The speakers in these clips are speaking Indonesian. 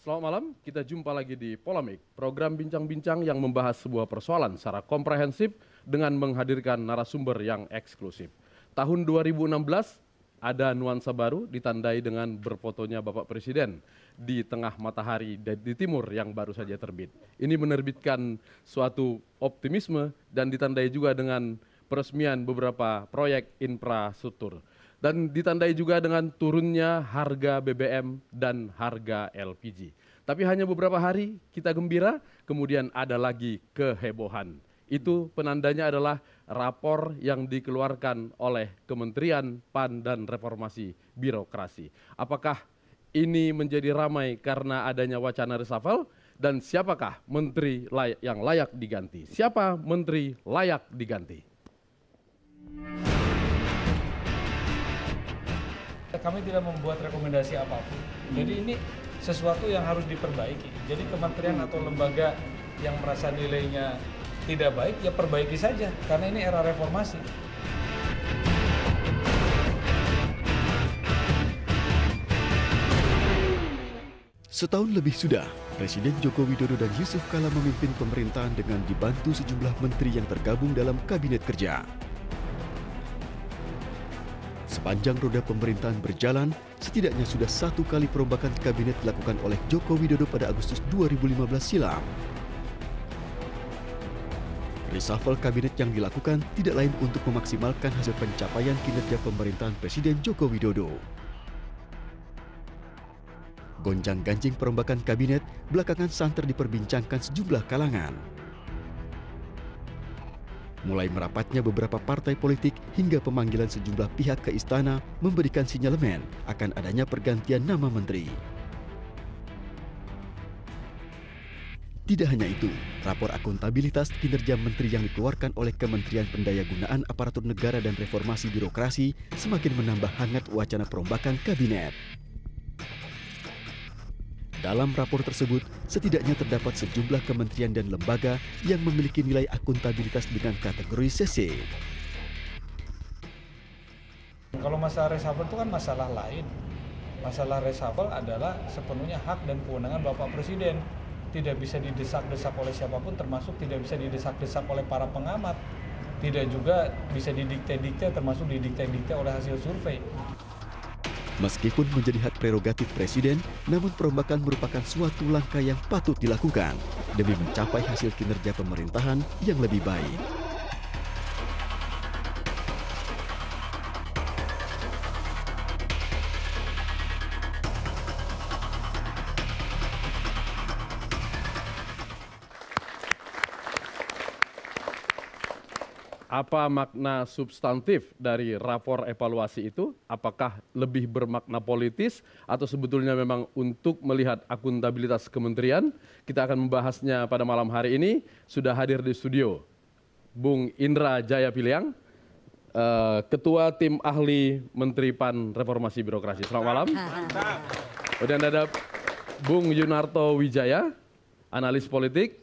Selamat malam, kita jumpa lagi di Polemik, program bincang-bincang yang membahas sebuah persoalan secara komprehensif dengan menghadirkan narasumber yang eksklusif. Tahun 2016 ada nuansa baru ditandai dengan berfotonya Bapak Presiden di tengah matahari di timur yang baru saja terbit. Ini menerbitkan suatu optimisme dan ditandai juga dengan peresmian beberapa proyek infrastruktur. Dan ditandai juga dengan turunnya harga BBM dan harga LPG. Tapi hanya beberapa hari kita gembira, kemudian ada lagi kehebohan. Itu penandanya adalah rapor yang dikeluarkan oleh Kementerian PAN dan Reformasi Birokrasi. Apakah ini menjadi ramai karena adanya wacana reshuffle? Dan siapakah menteri yang layak diganti? Siapa menteri layak diganti? Kami tidak membuat rekomendasi apapun. Jadi ini sesuatu yang harus diperbaiki. Jadi kementerian atau lembaga yang merasa nilainya tidak baik, ya perbaiki saja. Karena ini era reformasi. Setahun lebih sudah, Presiden Joko Widodo dan Yusuf Kala memimpin pemerintahan dengan dibantu sejumlah menteri yang tergabung dalam kabinet kerja. Sepanjang roda pemerintahan berjalan, setidaknya sudah 1 kali perombakan kabinet dilakukan oleh Joko Widodo pada Agustus 2015 silam. Reshuffle kabinet yang dilakukan tidak lain untuk memaksimalkan hasil pencapaian kinerja pemerintahan Presiden Joko Widodo. Gonjang-ganjing perombakan kabinet belakangan santer diperbincangkan sejumlah kalangan. Mulai merapatnya beberapa partai politik hingga pemanggilan sejumlah pihak ke istana memberikan sinyalemen akan adanya pergantian nama menteri. Tidak hanya itu, rapor akuntabilitas kinerja menteri yang dikeluarkan oleh Kementerian Pendayagunaan Aparatur Negara dan Reformasi Birokrasi semakin menambah hangat wacana perombakan kabinet. Dalam rapor tersebut, setidaknya terdapat sejumlah kementerian dan lembaga yang memiliki nilai akuntabilitas dengan kategori CC. Kalau masalah reshuffle itu kan masalah lain. Masalah reshuffle adalah sepenuhnya hak dan kewenangan Bapak Presiden. Tidak bisa didesak-desak oleh siapapun, termasuk tidak bisa didesak-desak oleh para pengamat. Tidak juga bisa didikte-dikte, termasuk didikte-dikte oleh hasil survei. Meskipun menjadi hak prerogatif Presiden, namun perombakan merupakan suatu langkah yang patut dilakukan demi mencapai hasil kinerja pemerintahan yang lebih baik. Apa makna substantif dari rapor evaluasi itu? Apakah lebih bermakna politis atau sebetulnya memang untuk melihat akuntabilitas kementerian? Kita akan membahasnya pada malam hari ini. Sudah hadir di studio Bung Indra Jaya Piliang, Ketua Tim Ahli Menteri PAN Reformasi Birokrasi. Selamat malam. Kemudian ada Bung Yunarto Wijaya, analis politik.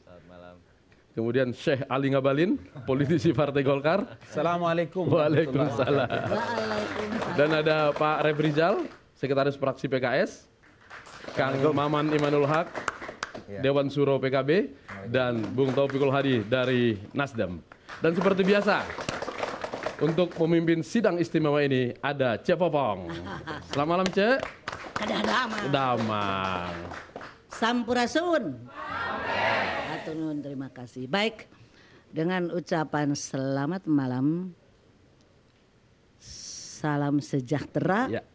Kemudian Syekh Ali Ngabalin, politisi Partai Golkar. Assalamualaikum. Waalaikumsalam. Dan ada Pak Refrizal, Sekretaris Fraksi PKS. Kang Maman Imanul Haq, Dewan Suro PKB. Dan Bung Taufikul Hadi dari Nasdem. Dan seperti biasa, untuk memimpin sidang istimewa ini ada Cek Popong. Selamat malam, Cek. Damang. Sampurasun. Aturnuhun, terima kasih. Baik, dengan ucapan selamat malam, salam sejahtera. Ya.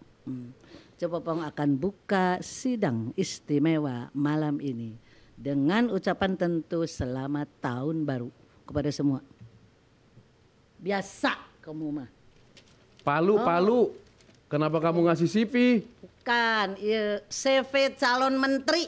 Cek Popong akan buka sidang istimewa malam ini dengan ucapan tentu selamat tahun baru kepada semua. Biasa kamu mah. Palu. Kenapa kamu ngasih CV? Bukan, ya, CV calon menteri.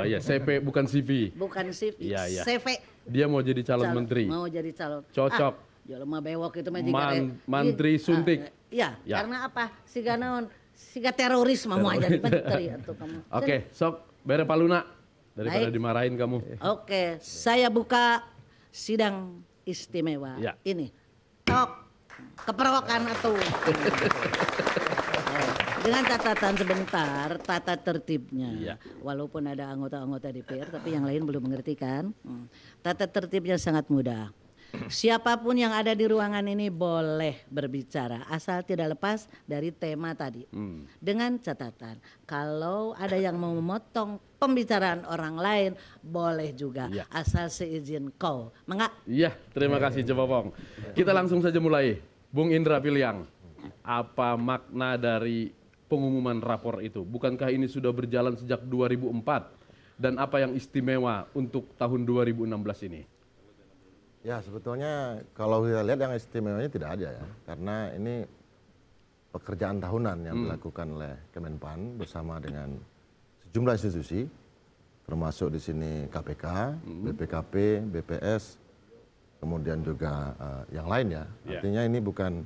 Ya CP bukan CV. Bukan CV, Iya. CV. Dia mau jadi calon menteri. Mau jadi calon. Cocok. Jalan mah bewok itu mah Mantri suntik. Iya, Ya. karena apa? Siga naon? Siga teroris mah mau jadi menteri atuh kamu. Oke, sok bere paluna daripada Baik. dimarahin kamu. Oke, saya buka sidang istimewa Ya. ini. Tok, keperokan atuh. Dengan catatan sebentar, tata tertibnya. Iya. Walaupun ada anggota-anggota DPR, tapi yang lain belum mengerti kan. Tata tertibnya sangat mudah. Siapapun yang ada di ruangan ini boleh berbicara, asal tidak lepas dari tema tadi. Dengan catatan, kalau ada yang mau memotong pembicaraan orang lain, boleh juga, Iya. asal seizin kau. Mangga. Iya, terima kasih Cepopong. Kita langsung saja mulai. Bung Indra Piliang, apa makna dari pengumuman rapor itu? Bukankah ini sudah berjalan sejak 2004? Dan apa yang istimewa untuk tahun 2016 ini? Ya, sebetulnya kalau kita lihat yang istimewanya tidak ada ya, karena ini pekerjaan tahunan yang dilakukan oleh Kemenpan bersama dengan sejumlah institusi, termasuk di sini KPK, BPKP, BPS, kemudian juga yang lain ya. Artinya ini bukan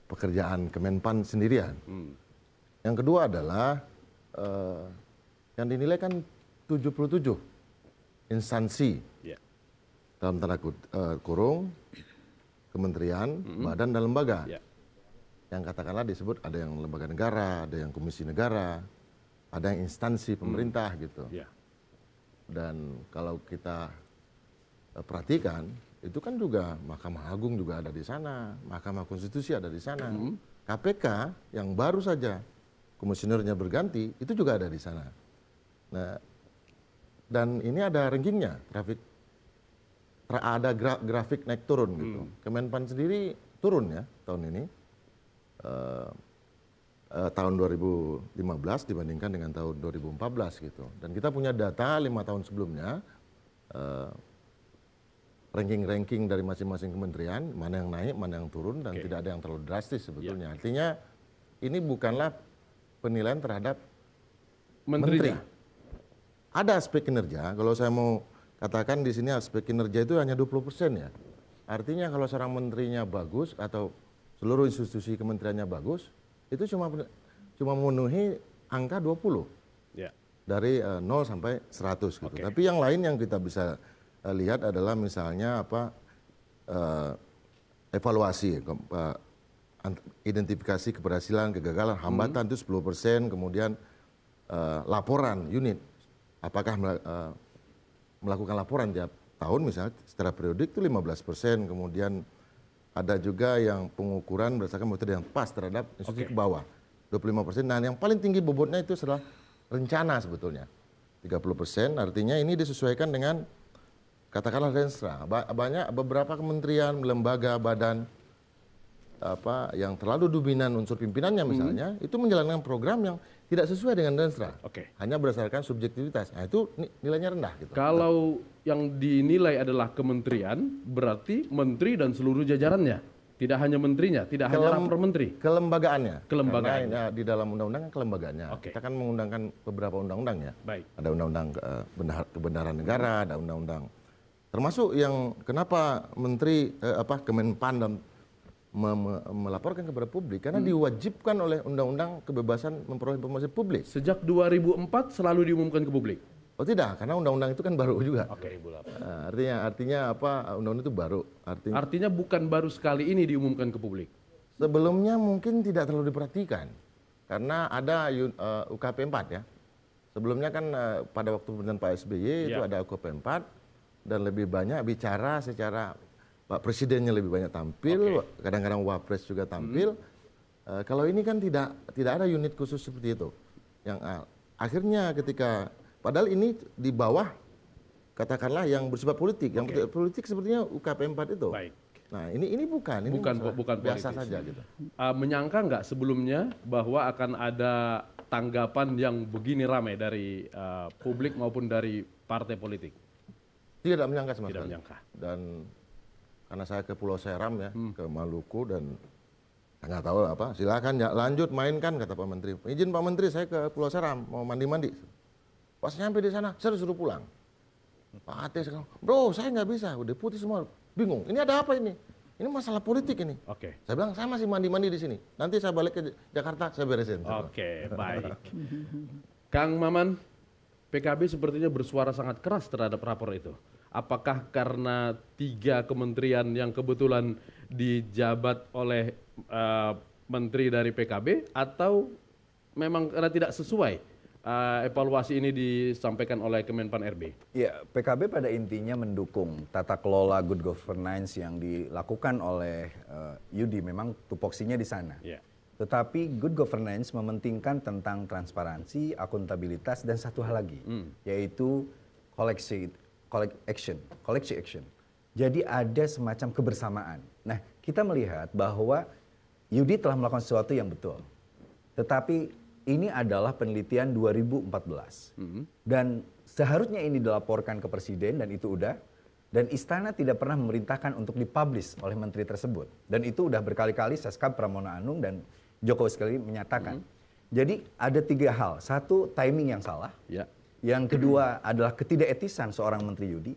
pekerjaan Kemenpan sendirian. Yang kedua adalah yang dinilai kan 77 instansi. Dalam tanda kurung, kementerian, badan, dan lembaga. Yang katakanlah disebut ada yang lembaga negara, ada yang komisi negara, ada yang instansi pemerintah gitu. Dan kalau kita perhatikan, itu kan juga Mahkamah Agung juga ada di sana, Mahkamah Konstitusi ada di sana. KPK yang baru saja komisionernya berganti, itu juga ada di sana. Nah, dan ini ada rankingnya, ada grafik naik turun gitu. Kemenpan sendiri turun ya tahun ini, tahun 2015 dibandingkan dengan tahun 2014 gitu. Dan kita punya data 5 tahun sebelumnya, ranking dari masing-masing kementerian, mana yang naik, mana yang turun, dan tidak ada yang terlalu drastis sebetulnya. Artinya ini bukanlah penilaian terhadap menteri. Ada aspek kinerja, kalau saya mau katakan di sini aspek kinerja itu hanya 20% ya. Artinya kalau seorang menterinya bagus atau seluruh institusi kementeriannya bagus, itu cuma memenuhi angka 20. Dari 0 sampai 100 gitu. Tapi yang lain yang kita bisa lihat adalah misalnya evaluasi, identifikasi keberhasilan, kegagalan, hambatan itu 10%, kemudian laporan unit. Apakah melakukan laporan tiap tahun misalnya secara periodik itu 15%, kemudian ada juga yang pengukuran berdasarkan metode yang pas terhadap institusi ke bawah 25%. Nah, yang paling tinggi bobotnya itu adalah rencana sebetulnya 30%. Artinya ini disesuaikan dengan katakanlah Renstra. Banyak beberapa kementerian, lembaga, badan yang terlalu dominan unsur pimpinannya misalnya, itu menjalankan program yang tidak sesuai dengan Renstra. Hanya berdasarkan subjektivitas. Nah, itu nilainya rendah gitu. Kalau yang dinilai adalah kementerian, berarti menteri dan seluruh jajarannya. Tidak hanya menterinya, tidak hanya rapor menteri. Kelembagaannya. Kelembagaan. Karena di dalam undang-undang kan kelembagaannya. Kita kan mengundangkan beberapa undang-undang ya. Ada undang-undang kebenaran negara, ada undang-undang. Termasuk yang kenapa menteri Kemenpan dan melaporkan kepada publik, karena diwajibkan oleh undang-undang kebebasan memperoleh informasi publik. Sejak 2004 selalu diumumkan ke publik? Oh tidak, karena undang-undang itu kan baru juga. Artinya undang-undang itu baru. Artinya bukan baru sekali ini diumumkan ke publik? Sebelumnya mungkin tidak terlalu diperhatikan, karena ada UKP 4 ya. Sebelumnya kan pada waktu pemerintahan Pak SBY itu ada UKP 4, dan lebih banyak bicara secara Pak Presidennya lebih banyak tampil, kadang-kadang Wapres juga tampil. Kalau ini kan tidak ada unit khusus seperti itu. Yang akhirnya ketika padahal ini di bawah katakanlah yang bersifat politik, yang politik sepertinya UKP 4 itu. Nah, ini bukan biasa saja gitu. Menyangka nggak sebelumnya bahwa akan ada tanggapan yang begini ramai dari publik maupun dari partai politik? Tidak menyangka sama sekali. Tidak menyangka. Dan karena saya ke Pulau Seram ya, ke Maluku, dan nggak tahu silakan ya, lanjut mainkan kata Pak Menteri. Izin Pak Menteri, saya ke Pulau Seram mau mandi-mandi. Pas nyampe di sana, saya disuruh pulang. Pak Ate sekarang, bro saya nggak bisa, udah putih semua, bingung. Ini ada apa ini? Ini masalah politik ini. Saya bilang saya masih mandi-mandi di sini. Nanti saya balik ke Jakarta, saya beresin. Baik. Kang Maman, PKB sepertinya bersuara sangat keras terhadap rapor itu. Apakah karena 3 kementerian yang kebetulan dijabat oleh menteri dari PKB atau memang karena tidak sesuai evaluasi ini disampaikan oleh Kemenpan RB? Ya, PKB pada intinya mendukung tata kelola good governance yang dilakukan oleh Yudi, memang tupoksinya di sana. Ya. Tetapi good governance mementingkan tentang transparansi, akuntabilitas, dan satu hal lagi, yaitu collective action. Jadi ada semacam kebersamaan. Nah, kita melihat bahwa Yudi telah melakukan sesuatu yang betul. Tetapi ini adalah penelitian 2014. Dan seharusnya ini dilaporkan ke Presiden, dan itu udah. Dan Istana tidak pernah memerintahkan untuk dipublish oleh menteri tersebut. Dan itu udah berkali-kali Seskap Pramono Anung dan Jokowi sekali menyatakan. Jadi ada 3 hal. Satu, timing yang salah. Ya. Yang kedua adalah ketidaketisan seorang Menteri Yudi.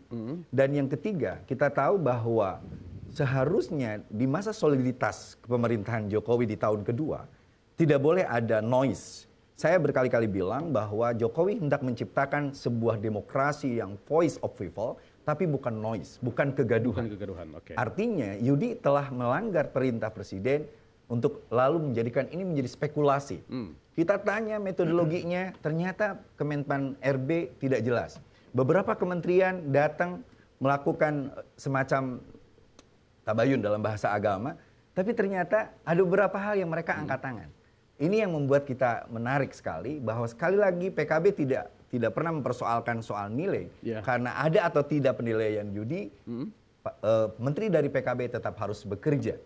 Dan yang ketiga, kita tahu bahwa seharusnya di masa soliditas kepemerintahan Jokowi di tahun kedua, tidak boleh ada noise. Saya berkali-kali bilang bahwa Jokowi hendak menciptakan sebuah demokrasi yang voice of people, tapi bukan noise, bukan kegaduhan. Bukan kegaduhan, oke. Artinya Yudi telah melanggar perintah Presiden untuk lalu menjadikan ini menjadi spekulasi. Kita tanya metodologinya, ternyata Kemenpan RB tidak jelas. Beberapa kementerian datang melakukan semacam tabayun dalam bahasa agama, tapi ternyata ada beberapa hal yang mereka angkat tangan. Ini yang membuat kita menarik sekali, bahwa sekali lagi PKB tidak pernah mempersoalkan soal nilai, karena ada atau tidak penilaian Yudi, menteri dari PKB tetap harus bekerja.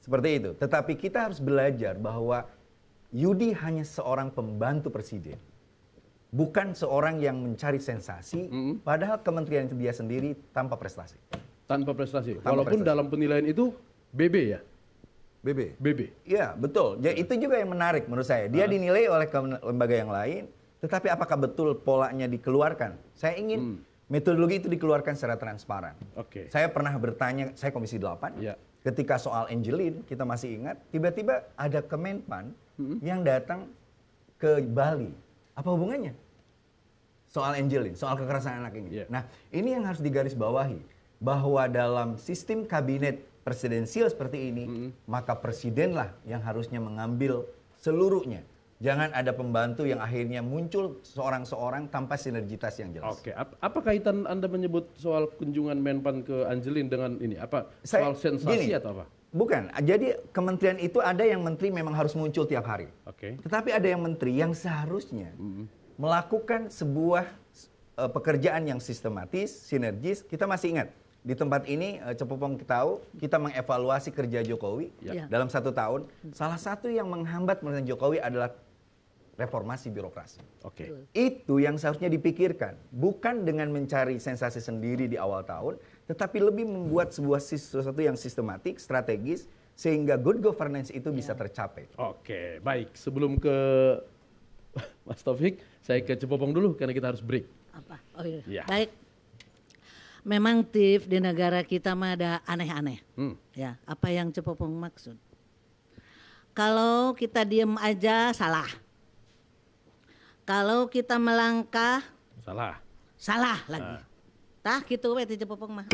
Seperti itu. Tetapi kita harus belajar bahwa Yudi hanya seorang pembantu presiden. Bukan seorang yang mencari sensasi, padahal kementerian dia sendiri tanpa prestasi. Tanpa prestasi. Tanpa Walaupun prestasi. dalam penilaian itu BB ya? BB. Iya, betul. Jadi itu juga yang menarik menurut saya. Dia dinilai oleh lembaga yang lain, tetapi apakah betul polanya dikeluarkan? Saya ingin metodologi itu dikeluarkan secara transparan. Oke. Saya pernah bertanya, saya Komisi 8, ketika soal Angelin, kita masih ingat, tiba-tiba ada Kemenpan yang datang ke Bali. Apa hubungannya? Soal Angelin, soal kekerasan anak ini. Nah, ini yang harus digarisbawahi, bahwa dalam sistem kabinet presidensial seperti ini, maka presidenlah yang harusnya mengambil seluruhnya. Jangan ada pembantu yang akhirnya muncul seorang-seorang tanpa sinergitas yang jelas. Oke, apa kaitan Anda menyebut soal kunjungan Menpan ke Angelin dengan ini? Apa soal sensasi atau apa? Bukan. Jadi kementerian itu ada yang menteri memang harus muncul tiap hari. Oke. Tetapi ada yang menteri yang seharusnya melakukan sebuah pekerjaan yang sistematis, sinergis. Kita masih ingat di tempat ini, Cepopong tahu, kita mengevaluasi kerja Jokowi dalam 1 tahun. Salah satu yang menghambat pemerintahan Jokowi adalah reformasi birokrasi. Oke. Itu yang seharusnya dipikirkan, bukan dengan mencari sensasi sendiri di awal tahun, tetapi lebih membuat sesuatu yang sistematik, strategis, sehingga good governance itu bisa tercapai. Oke, baik. Sebelum ke Mas Taufik, saya ke Cepopong dulu karena kita harus break. Apa? Oh iya. Ya. Baik. Memang Tif di negara kita mah ada aneh-aneh. Ya, apa yang Cepopong maksud? Kalau kita diem aja salah. Kalau kita melangkah salah lagi. Tah gitu we ti Cepopong mah.